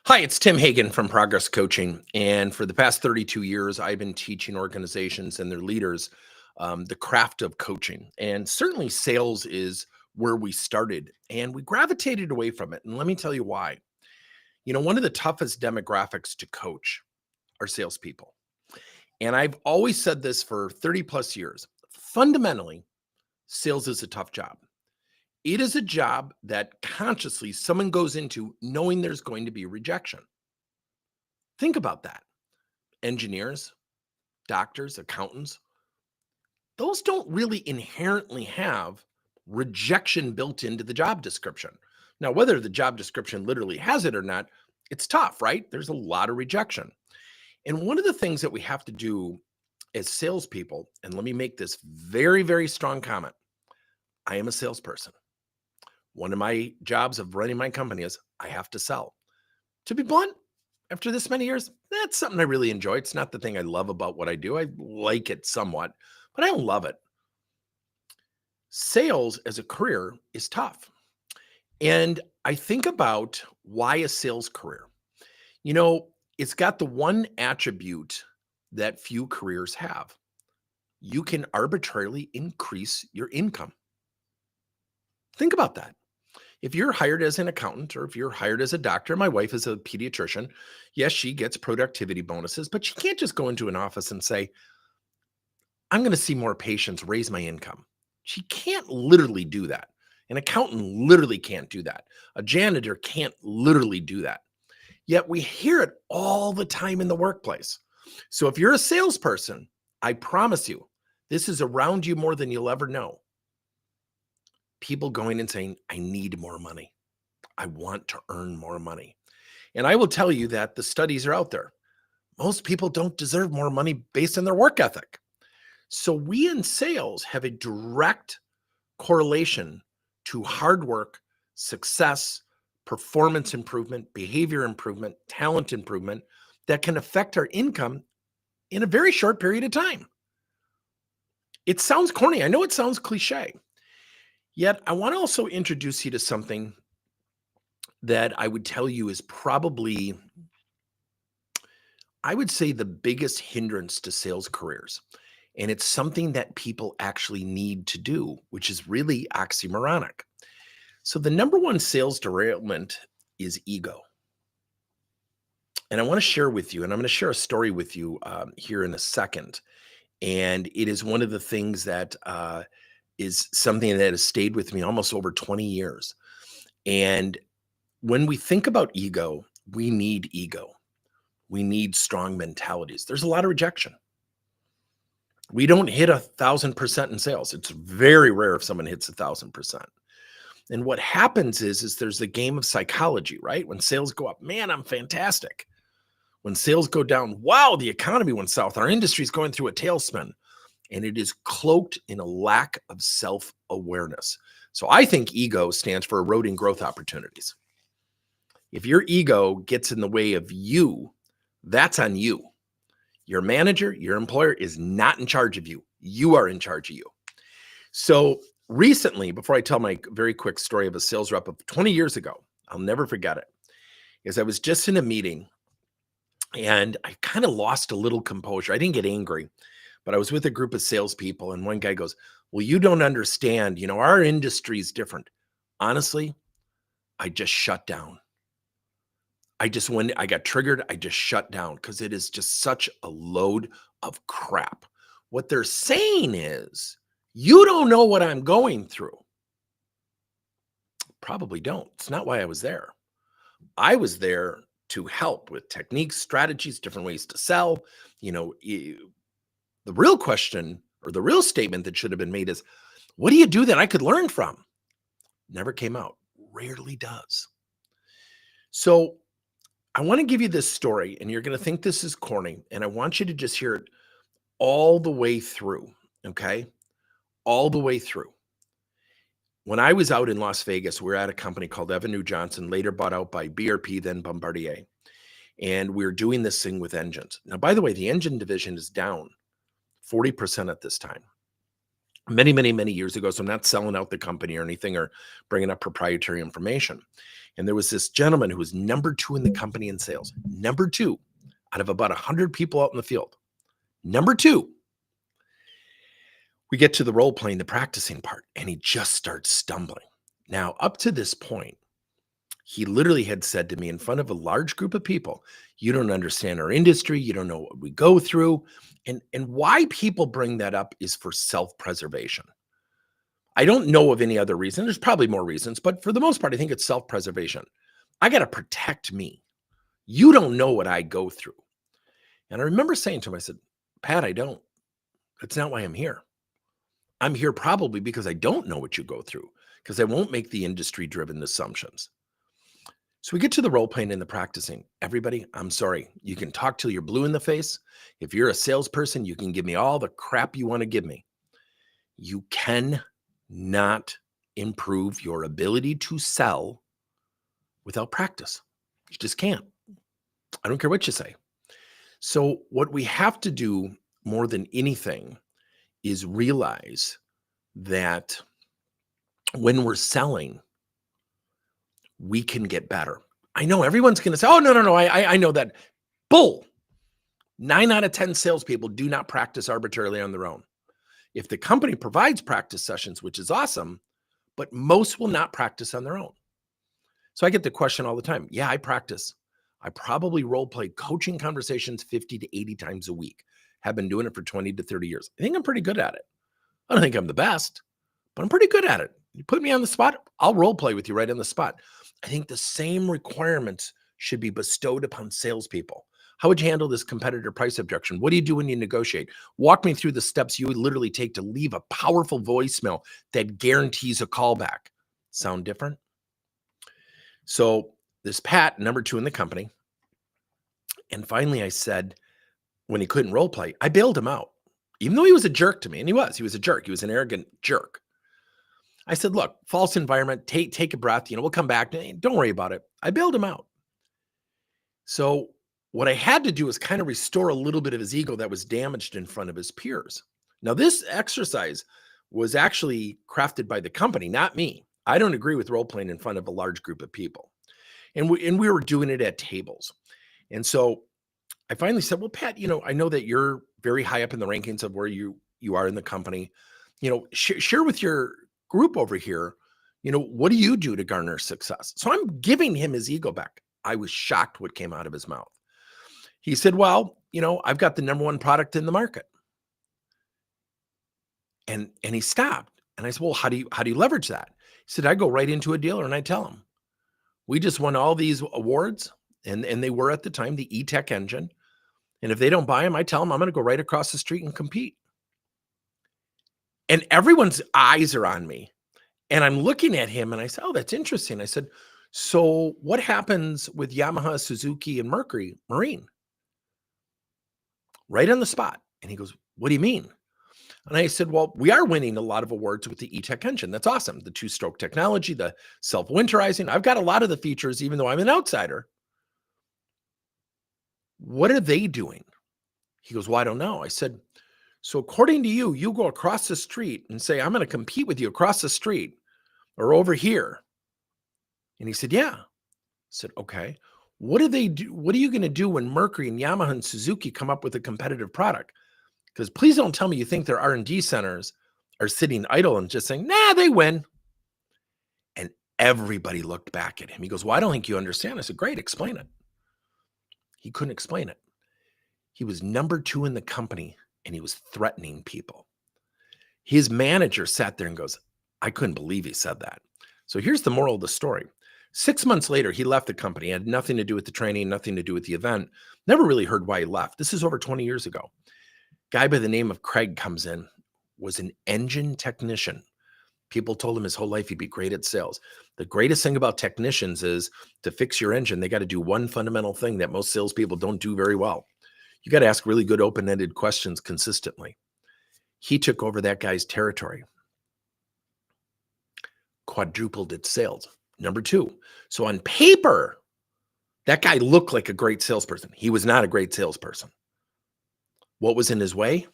Hi, it's Tim Hagen from Progress Coaching. And for the past 32 years, I've been teaching organizations and their leaders the craft of coaching. And certainly sales is where we started and we gravitated away from it. And let me tell you why. One of the toughest demographics to coach are salespeople. And I've always said this for 30 plus years. Fundamentally, sales is a tough job. It is a job that consciously someone goes into knowing there's going to be rejection. Think about that. Engineers, doctors, accountants, those don't really inherently have rejection built into the job description. Now, whether the job description literally has it or not, it's tough, right? There's a lot of rejection. And one of the things that we have to do as salespeople, and let me make this very, very strong comment. I am a salesperson. One of my jobs of running my company is I have to sell. To be blunt, after this many years, that's something I really enjoy. It's not the thing I love about what I do. I like it somewhat, but I don't love it. Sales as a career is tough. And I think about why a sales career. You know, it's got the one attribute that few careers have. You can arbitrarily increase your income. Think about that. If you're hired as an accountant or if you're hired as a doctor, my wife is a pediatrician. Yes, she gets productivity bonuses, but she can't just go into an office and say, I'm going to see more patients, raise my income. She can't literally do that. An accountant literally can't do that. A janitor can't literally do that. Yet we hear it all the time in the workplace. So if you're a salesperson, I promise you, this is around you more than you'll ever know. People going and saying, I need more money. I want to earn more money. And I will tell you that the studies are out there. Most people don't deserve more money based on their work ethic. So we in sales have a direct correlation to hard work, success, performance improvement, behavior improvement, talent improvement that can affect our income in a very short period of time. It sounds corny. I know it sounds cliche. Yet I want to also introduce you to something that I would tell you is probably, I would say, the biggest hindrance to sales careers. And it's something that people actually need to do, which is really oxymoronic. So the number one sales derailment is ego. And I want to share with you, and I'm going to share a story with you here in a second. And it is one of the things that is something that has stayed with me almost over 20 years. And when we think about ego, we need ego. We need strong mentalities. There's a lot of rejection. We don't hit 1,000% in sales. It's very rare if someone hits 1,000%. And what happens is there's a game of psychology, right? When sales go up, man, I'm fantastic. When sales go down, wow, the economy went south. Our industry is going through a tailspin. And it is cloaked in a lack of self-awareness. So I think ego stands for eroding growth opportunities. If your ego gets in the way of you, that's on you. Your manager, your employer is not in charge of you. You are in charge of you. So recently, before I tell my very quick story of a sales rep of 20 years ago, I'll never forget it, is I was just in a meeting and I kind of lost a little composure. I didn't get angry, but I was with a group of salespeople and one guy goes, well, you don't understand, our industry is different. Honestly, I just shut down. When I got triggered, I just shut down because it is just such a load of crap. What they're saying is, you don't know what I'm going through. Probably don't. It's not why I was there. I was there to help with techniques, strategies, different ways to sell. The real question or the real statement that should have been made is, what do you do that I could learn from? Never came out. Rarely does. So I want to give you this story, and you're going to think this is corny, and I want you to just hear it all the way through, okay? All the way through. When I was out in Las Vegas, we were at a company called Evan Johnson, later bought out by BRP, then Bombardier. And we were doing this thing with engines. Now, by the way, the engine division is down 40% at this time. Many, many, many years ago. So I'm not selling out the company or anything or bringing up proprietary information. And there was this gentleman who was number 2 in the company in sales, number 2 out of about 100 people out in the field. Number 2. We get to the role playing, the practicing part, and he just starts stumbling. Now, up to this point, he literally had said to me in front of a large group of people, "You don't understand our industry. You don't know what we go through." And why people bring that up is for self-preservation. I don't know of any other reason. There's probably more reasons, but for the most part, I think it's self-preservation. I got to protect me. You don't know what I go through. And I remember saying to him, I said, "Pat, I don't. That's not why I'm here. I'm here probably because I don't know what you go through, because I won't make the industry-driven assumptions." So we get to the role playing and the practicing. Everybody, I'm sorry. You can talk till you're blue in the face. If you're a salesperson, you can give me all the crap you want to give me. You cannot improve your ability to sell without practice. You just can't. I don't care what you say. So what we have to do more than anything is realize that when we're selling, we can get better. I know everyone's going to say, "Oh, no. I know that." Bull. 9 out of 10 salespeople do not practice arbitrarily on their own. If the company provides practice sessions, which is awesome, but most will not practice on their own. So I get the question all the time. Yeah, I practice. I probably role play coaching conversations 50 to 80 times a week. Have been doing it for 20 to 30 years. I think I'm pretty good at it. I don't think I'm the best, but I'm pretty good at it. You put me on the spot, I'll role play with you right on the spot. I think the same requirements should be bestowed upon salespeople. How would you handle this competitor price objection? What do you do when you negotiate? Walk me through the steps you would literally take to leave a powerful voicemail that guarantees a callback. Sound different? So this Pat, number 2 in the company, and finally I said, when he couldn't role play, I bailed him out. Even though he was a jerk to me, and he was a jerk. He was an arrogant jerk. I said, "Look, false environment, take a breath, we'll come back. Don't worry about it." I bailed him out. So what I had to do is kind of restore a little bit of his ego that was damaged in front of his peers. Now, this exercise was actually crafted by the company, not me. I don't agree with role playing in front of a large group of people. And we were doing it at tables. And so I finally said, "Well, Pat, I know that you're very high up in the rankings of where you are in the company. Share with your group over here, what do you do to garner success?" So I'm giving him his ego back. I was shocked what came out of his mouth. He said, "Well, I've got the number 1 product in the market." And he stopped. And I said, "Well, how do you leverage that?" He said, "I go right into a dealer and I tell him, we just won all these awards." And they were at the time the E-Tech engine. "And if they don't buy them, I tell them I'm going to go right across the street and compete." And everyone's eyes are on me. And I'm looking at him and I said, "Oh, that's interesting." I said, "So what happens with Yamaha, Suzuki, and Mercury Marine?" Right on the spot. And he goes, "What do you mean?" And I said, "Well, we are winning a lot of awards with the E-Tech engine. That's awesome. The 2-stroke technology, the self-winterizing. I've got a lot of the features, even though I'm an outsider. What are they doing?" He goes, "Well, I don't know." I said, "So according to you, you go across the street and say, I'm going to compete with you across the street or over here." And he said, "Yeah." I said, "Okay. What do they do? What are you going to do when Mercury and Yamaha and Suzuki come up with a competitive product? Because please don't tell me you think their R&D centers are sitting idle and just saying, 'Nah, they win.'" And everybody looked back at him. He goes, "Well, I don't think you understand." I said, "Great, explain it." He couldn't explain it. He was number 2 in the company and he was threatening people. His manager sat there and goes, "I couldn't believe he said that." So here's the moral of the story. 6 months later, he left the company. It had nothing to do with the training, nothing to do with the event. Never really heard why he left. This is over 20 years ago. Guy by the name of Craig comes in, was an engine technician. People told him his whole life he'd be great at sales. The greatest thing about technicians is to fix your engine, they got to do one fundamental thing that most salespeople don't do very well. You got to ask really good open-ended questions consistently. He took over that guy's territory, quadrupled its sales. Number 2. So on paper, that guy looked like a great salesperson. He was not a great salesperson. What was in his way?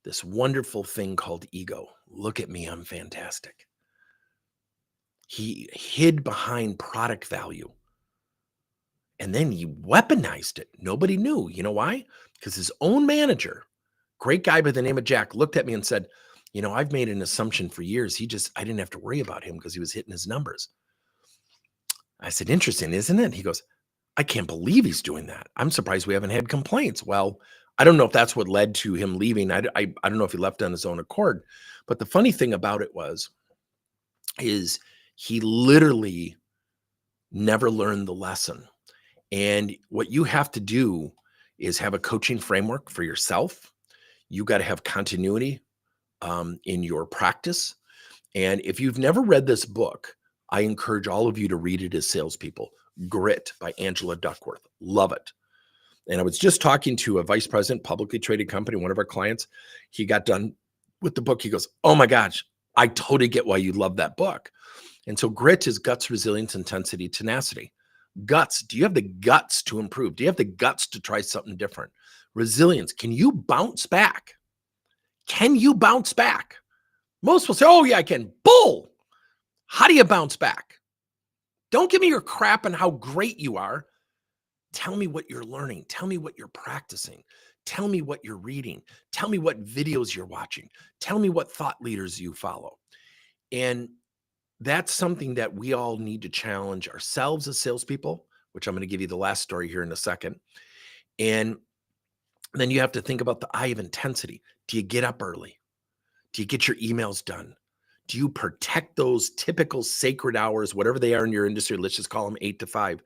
This wonderful thing called ego. Look at me, I'm fantastic. He hid behind product value and then he weaponized it. Nobody knew. You know why? Because his own manager, great guy by the name of Jack, looked at me and said, I've made an assumption for years. I didn't have to worry about him because he was hitting his numbers. I said, interesting, isn't it? He goes, I can't believe he's doing that. I'm surprised we haven't had complaints. Well, I don't know if that's what led to him leaving. I don't know if he left on his own accord. But the funny thing about it is he literally never learned the lesson. And what you have to do is have a coaching framework for yourself. You got to have continuity in your practice. And if you've never read this book, I encourage all of you to read it as salespeople. Grit by Angela Duckworth. Love it. And I was just talking to a vice president, publicly traded company, one of our clients. He got done with the book. He goes, oh my gosh, I totally get why you love that book. And so grit is guts, resilience, intensity, tenacity. Guts. Do you have the guts to improve? Do you have the guts to try something different? Resilience. Can you bounce back? Can you bounce back? Most will say, oh yeah, I can. Bull. How do you bounce back? Don't give me your crap on how great you are. Tell me what you're learning. Tell me what you're practicing. Tell me what you're reading. Tell me what videos you're watching. Tell me what thought leaders you follow. And that's something that we all need to challenge ourselves as salespeople, which I'm going to give you the last story here in a second. And then you have to think about the eye of intensity. Do you get up early? Do you get your emails done? Do you protect those typical sacred hours, whatever they are in your industry? Let's just call them 8 to 5.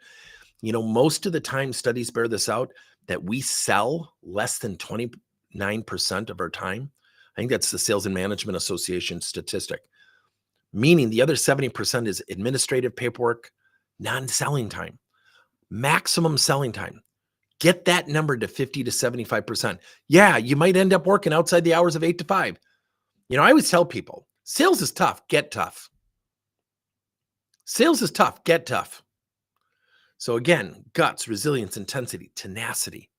Most of the time studies bear this out, that we sell less than 29% of our time. I think that's the Sales and Management Association statistic, meaning the other 70% is administrative paperwork, non-selling time, maximum selling time. Get that number to 50 to 75%. Yeah, you might end up working outside the hours of 8 to 5. I always tell people, sales is tough, get tough. Sales is tough, get tough. So again, guts, resilience, intensity, tenacity.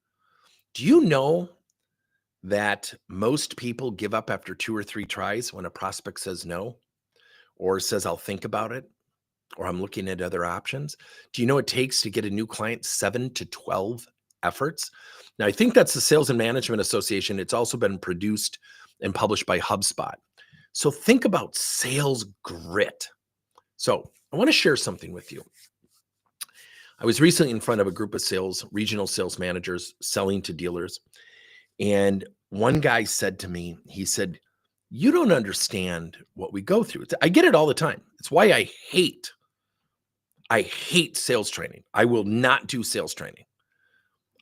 Do you know that most people give up after 2 or 3 tries when a prospect says no, or says, I'll think about it, or I'm looking at other options? Do you know it takes to get a new client 7 to 12 efforts? Now, I think that's the Sales and Management Association. It's also been produced and published by HubSpot. So think about sales grit. So I want to share something with you. I was recently in front of a group of regional sales managers selling to dealers. And one guy said to me, he said, you don't understand what we go through. I get it all the time. It's why I hate sales training. I will not do sales training.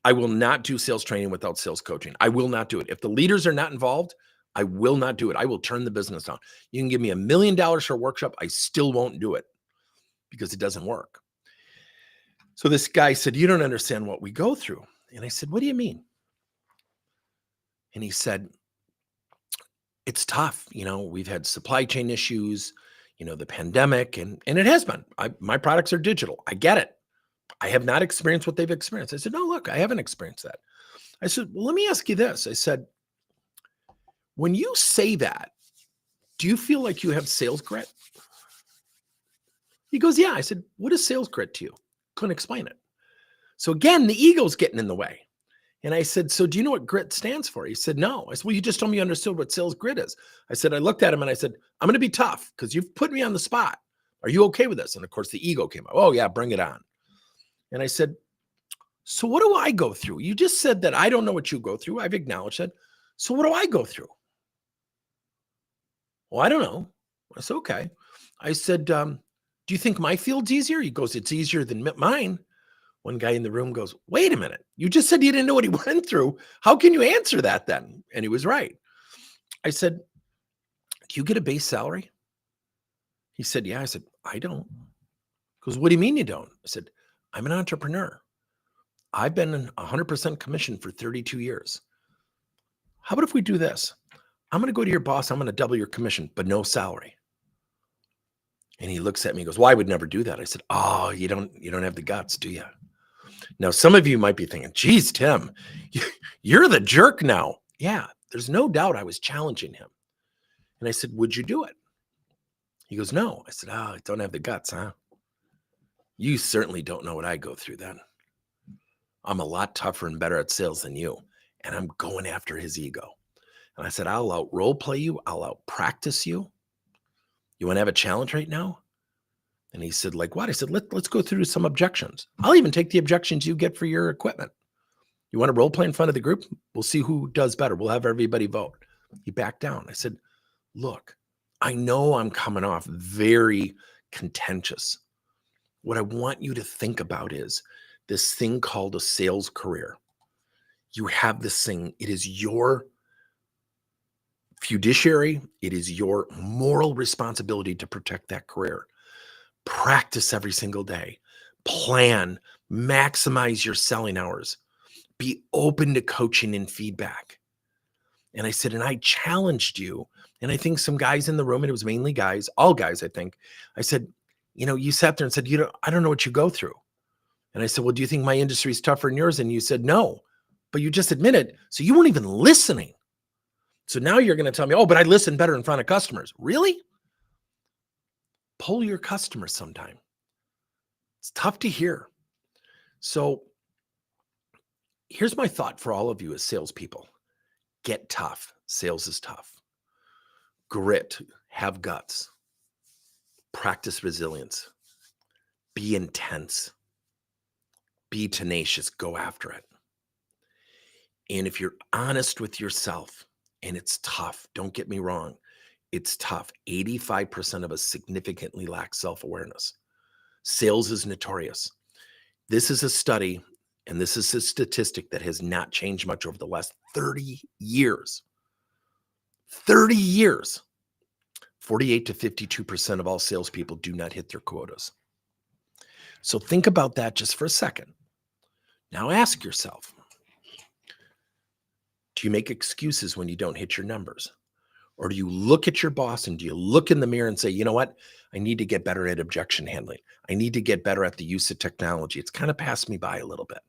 I will not do sales training without sales coaching. I will not do it. If the leaders are not involved, I will not do it. I will turn the business down. You can give me $1 million for a workshop. I still won't do it because it doesn't work. So this guy said, you don't understand what we go through. And I said, what do you mean? And he said, it's tough. We've had supply chain issues, the pandemic, and it has been. My products are digital. I get it. I have not experienced what they've experienced. I said, no, look, I haven't experienced that. I said, well, let me ask you this. I said, when you say that, do you feel like you have sales grit? He goes, yeah. I said, what is sales grit to you? Couldn't explain it. So again, the ego's getting in the way. And I said, so do you know what grit stands for? He said, no. I said, well, you just told me you understood what sales grit is. I said, I looked at him and I said, I'm going to be tough because you've put me on the spot. Are you okay with this? And of course, the ego came up. Oh, yeah, bring it on. And I said, so what do I go through? You just said that I don't know what you go through. I've acknowledged that. So what do I go through? Well, I don't know. I said, okay. I said, do you think my field's easier? He goes, it's easier than mine. One guy in the room goes, wait a minute. You just said you didn't know what he went through. How can you answer that then? And he was right. I said, do you get a base salary? He said, yeah. I said, I don't. He goes, what do you mean you don't? I said, I'm an entrepreneur. I've been in 100% commission for 32 years. How about if we do this? I'm going to go to your boss. I'm going to double your commission, but no salary. And he looks at me and goes, well, I would never do that. I said, oh, you don't have the guts, do you? Now, some of you might be thinking, geez, Tim, you're the jerk now. Yeah, there's no doubt I was challenging him. And I said, would you do it? He goes, no. I said, oh, I don't have the guts, huh? You certainly don't know what I go through then. I'm a lot tougher and better at sales than you. And I'm going after his ego. And I said, I'll out role play you. I'll out practice you. You want to have a challenge right now? And he said, like what? I said, let's go through some objections. I'll even take the objections you get for your equipment. You want to role play in front of the group? We'll see who does better. We'll have everybody vote. He backed down. I said, look, I know I'm coming off very contentious. What I want you to think about is this thing called a sales career. You have this thing. It is your fiduciary. It is your moral responsibility to protect that career. Practice every single day. Plan. Maximize your selling hours. Be open to coaching and feedback. And I said, and I challenged you. And I think some guys in the room, and it was mainly guys, all guys, I think. I said, you sat there and said, I don't know what you go through. And I said, well, do you think my industry is tougher than yours? And you said, no, but you just admitted. So you weren't even listening. So now you're going to tell me, oh, but I listen better in front of customers. Really? Poll your customers sometime. It's tough to hear. So here's my thought for all of you as salespeople. Get tough. Sales is tough. Grit. Have guts. Practice resilience. Be intense. Be tenacious. Go after it. And if you're honest with yourself, and it's tough, don't get me wrong, it's tough. 85% of us significantly lack self-awareness. Sales is notorious. This is a study, and this is a statistic that has not changed much over the last 30 years. 30 years. 48 to 52% of all salespeople do not hit their quotas. So think about that just for a second. Now ask yourself, do you make excuses when you don't hit your numbers? Or do you look at your boss and do you look in the mirror and say, you know what? I need to get better at objection handling. I need to get better at the use of technology. It's kind of passed me by a little bit.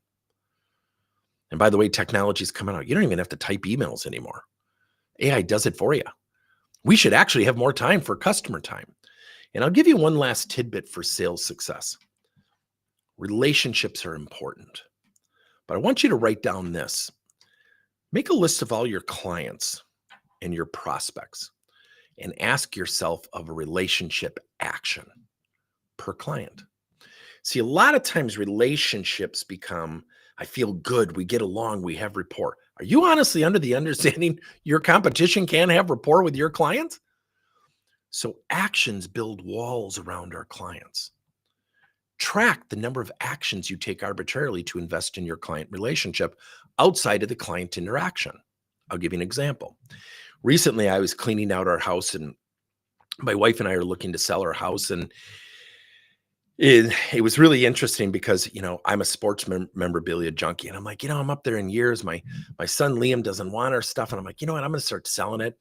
And by the way, technology is coming out. You don't even have to type emails anymore. AI does it for you. We should actually have more time for customer time. And I'll give you one last tidbit for sales success. Relationships are important. But I want you to write down this. Make a list of all your clients and your prospects and ask yourself of a relationship action per client. See, a lot of times relationships become, I feel good, we get along, we have rapport. Are you honestly under the understanding your competition can't have rapport with your clients? So actions build walls around our clients. Track the number of actions you take arbitrarily to invest in your client relationship outside of the client interaction. I'll give you an example. Recently, I was cleaning out our house, and my wife and I are looking to sell our house. And it was really interesting because, I'm a sports memorabilia junkie. And I'm like, I'm up there in years. My son Liam doesn't want our stuff. And I'm like, you know what? I'm going to start selling it.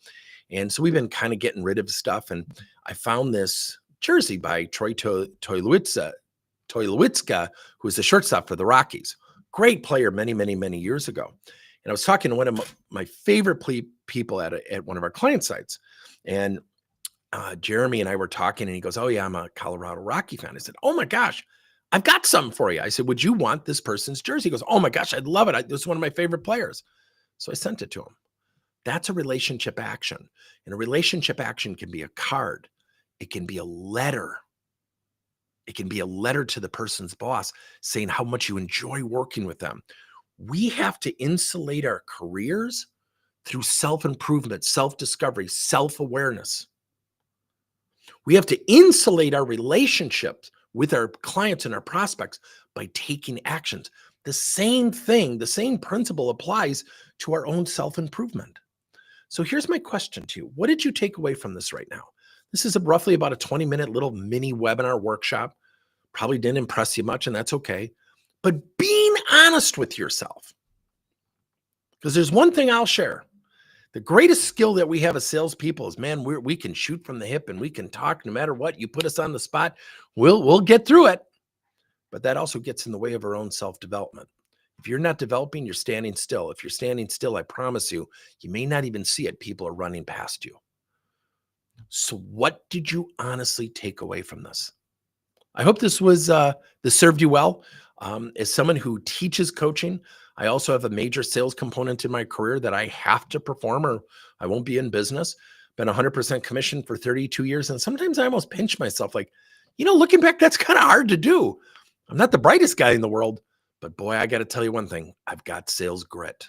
And so we've been kind of getting rid of stuff. And I found this jersey by Troy Tulowitzka, who was the shortstop for the Rockies. Great player many, many, many years ago. And I was talking to one of my favorite people at one of our client sites. And Jeremy and I were talking, and he goes, oh, yeah, I'm a Colorado Rocky fan. I said, oh, my gosh, I've got something for you. I said, would you want this person's jersey? He goes, oh, my gosh, I'd love it. This is one of my favorite players. So I sent it to him. That's a relationship action. And a relationship action can be a card. It can be a letter. It can be a letter to the person's boss saying how much you enjoy working with them. We have to insulate our careers through self-improvement, self-discovery, self-awareness. We have to insulate our relationships with our clients and our prospects by taking actions. The same thing, the same principle applies to our own self-improvement. So here's my question to you. What did you take away from this right now? This is roughly about a 20-minute little mini webinar workshop. Probably didn't impress you much, and that's okay. But being honest with yourself, because there's one thing I'll share. The greatest skill that we have as salespeople is, man, we can shoot from the hip and we can talk no matter what. You put us on the spot, we'll get through it. But that also gets in the way of our own self-development. If you're not developing, you're standing still. If you're standing still, I promise you, you may not even see it. People are running past you. So, what did you honestly take away from this? I hope this served you well. As someone who teaches coaching, I also have a major sales component in my career that I have to perform, or I won't be in business. Been 100% commission for 32 years, and sometimes I almost pinch myself, like, looking back, that's kind of hard to do. I'm not the brightest guy in the world, but boy, I got to tell you one thing: I've got sales grit.